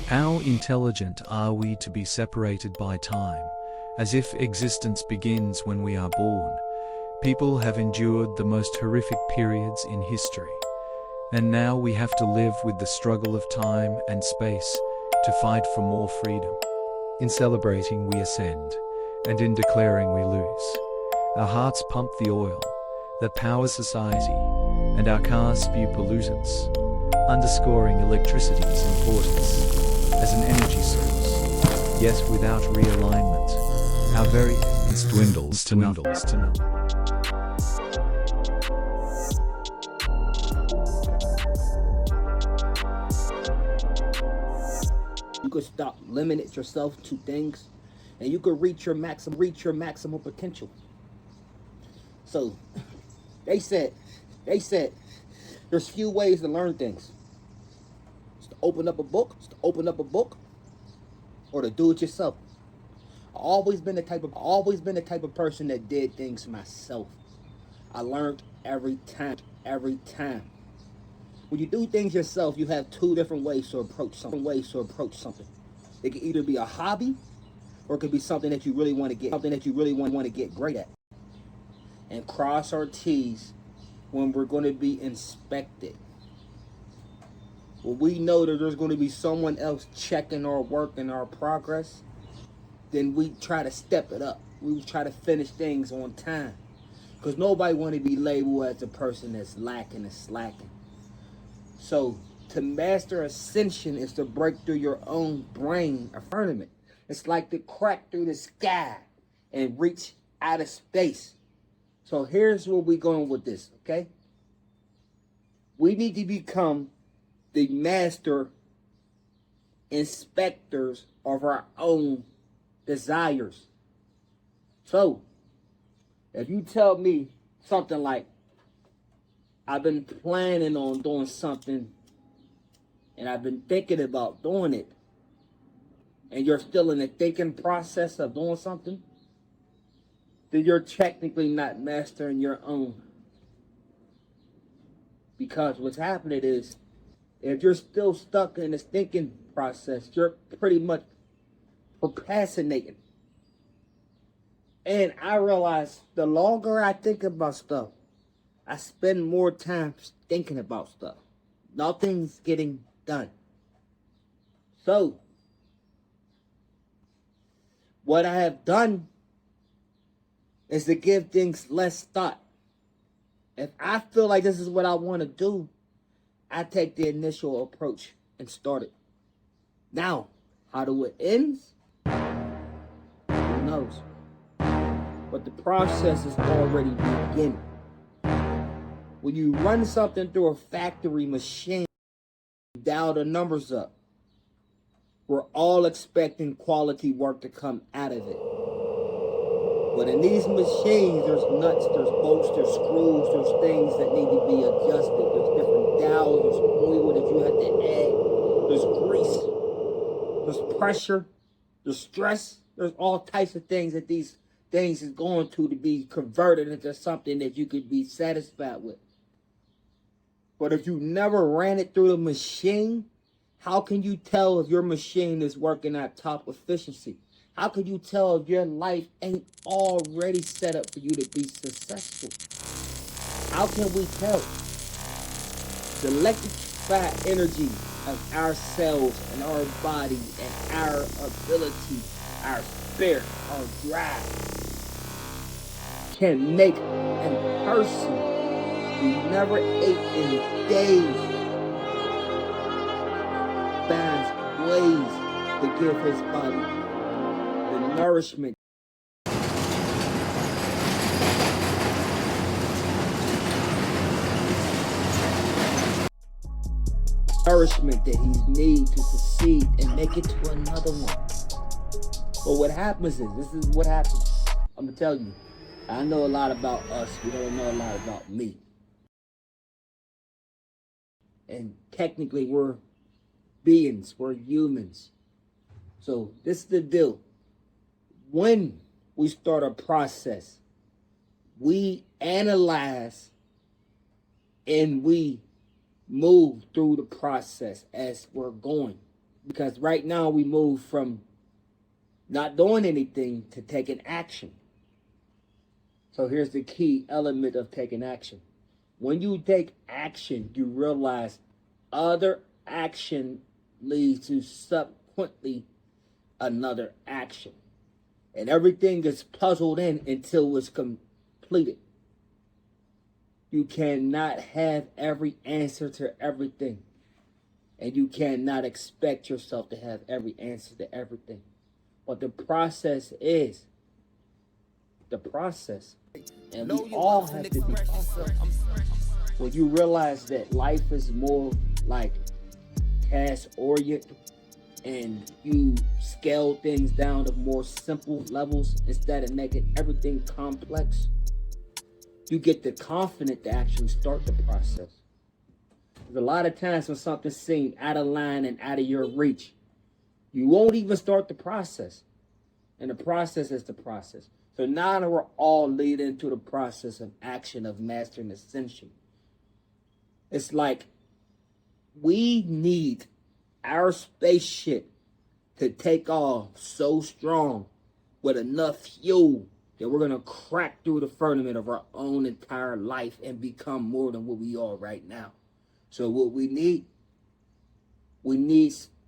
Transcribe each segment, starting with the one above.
How intelligent are we to be separated by time, as if existence begins when we are born? People have endured the most horrific periods in history, and now we have to live with the struggle of time and space to fight for more freedom. In celebrating we ascend, and in declaring we lose. Our hearts pump the oil that powers society, and our cars spew pollutants, underscoring electricity's importance as an energy source. Yet without realignment, our very essence dwindles to nothing. You could stop limiting yourself to things, and you could reach your maximum potential. So they said there's few ways to learn things. It's to open up a book, or to do it yourself. I've always been the type of person that did things myself. I learned every time. When you do things yourself, you have two different ways to approach something. It can either be a hobby, or it could be something that you really want to get great at. And cross our T's when we're going to be inspected. When we know that there's going to be someone else checking our work and our progress, then we try to step it up. We try to finish things on time. Because nobody want to be labeled as a person that's lacking and slacking. So to master ascension is to break through your own brain firmament. It's like to crack through the sky and reach out of space. So here's where we're going with this, okay? We need to become the master inspectors of our own desires. So, if you tell me something like, I've been planning on doing something and I've been thinking about doing it, and you're still in the thinking process of doing something, then you're technically not mastering your own. Because what's happening is, if you're still stuck in this thinking process, you're pretty much procrastinating. And I realize the longer I think about stuff, I spend more time thinking about stuff. Nothing's getting done. So, what I have done is to give things less thought. If I feel like this is what I want to do, I take the initial approach and start it. Now, how do it ends? Who knows? But the process is already beginning. When you run something through a factory machine, dial the numbers up. We're all expecting quality work to come out of it. But in these machines, there's nuts, there's bolts, there's screws, there's things that need to be adjusted. There's different dowels, there's oil that you have to add. There's grease, there's pressure, there's stress. There's all types of things that these things is going to be converted into something that you could be satisfied with. But if you never ran it through the machine, how can you tell if your machine is working at top efficiency? How can you tell if your life ain't already set up for you to be successful? How can we tell? The electrified energy of our cells and our body and our ability, our spirit, our drive can make a person who never ate in days finds ways to give his body the nourishment that he needs to succeed and make it to another one. But what happens is, this is what happens. I'm gonna tell you, I know a lot about us, we don't know a lot about me. And technically we're beings, we're humans. So this is the deal. When we start a process, we analyze and we move through the process as we're going. Because right now we move from not doing anything to taking action. So here's the key element of taking action. When you take action, you realize other action leads to subsequently another action. And everything gets puzzled in until it's completed. You cannot have every answer to everything. And you cannot expect yourself to have every answer to everything. But the process is the process. And we all have to be processed. When you realize that life is more like task-oriented and you scale things down to more simple levels instead of making everything complex, you get the confidence to actually start the process. There's a lot of times when something seems out of line and out of your reach, you won't even start the process. And the process is the process. So now we're all leading to the process of action of mastering ascension. It's like we need our spaceship to take off so strong with enough fuel that we're going to crack through the firmament of our own entire life and become more than what we are right now. So what we need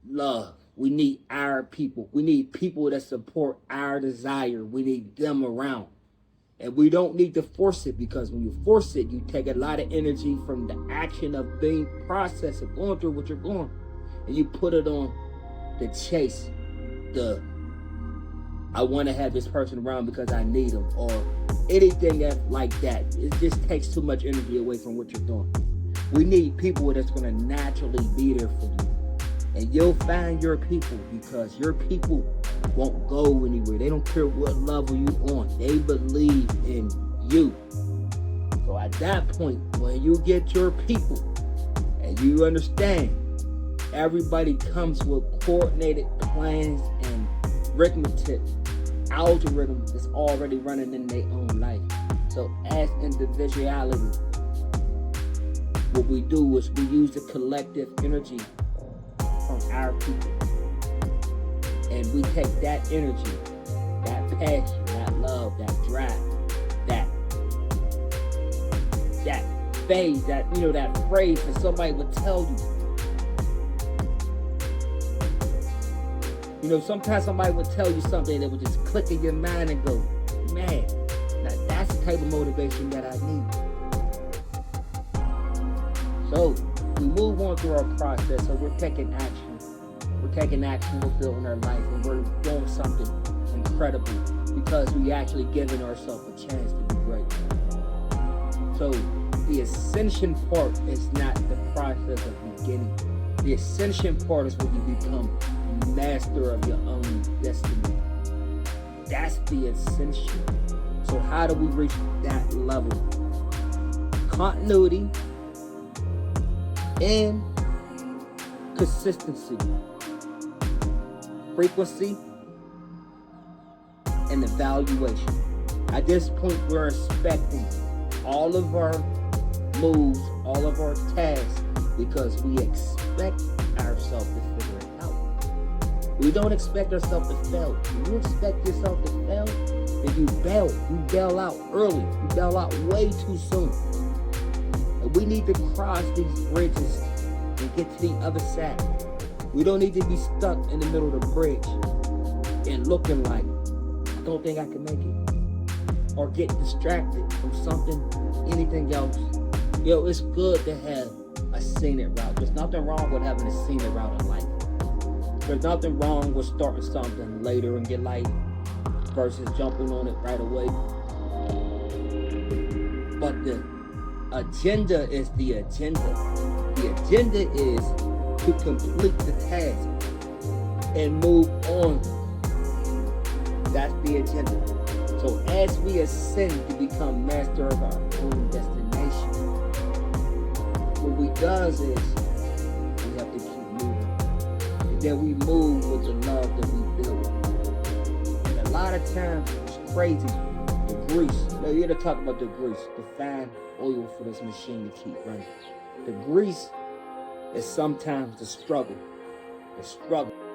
love. We need our people. We need people that support our desire. We need them around. And we don't need to force it, because when you force it, you take a lot of energy from the action of being processed and going through what you're going. And you put it on the chase, I want to have this person around because I need them, or anything like that. It just takes too much energy away from what you're doing. We need people that's going to naturally be there for you. And you'll find your people, because your people won't go anywhere. They don't care what level you're on. They believe in you. So at that point, when you get your people and you understand, everybody comes with coordinated plans and arithmetic, algorithm that's already running in their own life. So as individuality, what we do is we use the collective energy from our people. And we take that energy, that passion, that love, that drive, that phase, that phrase that somebody would tell you. Sometimes somebody would tell you something that would just click in your mind and go, man, now that's the type of motivation that I need. So we move on through our process. So we're taking action. We're building our life, and we're doing something incredible because we actually giving ourselves a chance to be great. So the ascension part is not the process of beginning. The ascension part is when you become master of your own destiny. That's the ascension. So how do we reach that level? Continuity and consistency, frequency, and evaluation. At this point, we're expecting all of our moves, all of our tasks, because we expect ourselves to figure it out. We don't expect ourselves to fail. When you expect yourself to fail, then you bail. You bail out early. You bail out way too soon. And we need to cross these bridges and get to the other side. We don't need to be stuck in the middle of the bridge and looking like, I don't think I can make it. Or get distracted from something, anything else. It's good to have a scenic route. There's nothing wrong with having a scenic route in life. There's nothing wrong with starting something later in your life versus jumping on it right away. But the agenda is the agenda. The agenda is to complete the task and move on. That's the agenda. So as we ascend to become master of our own destination, what we does is we have to keep moving. And then we move with the love that we build. And a lot of times it's crazy. The grease. Now you're to talk about the grease, the fine oil for this machine to keep running. The grease is sometimes the struggle. the struggle.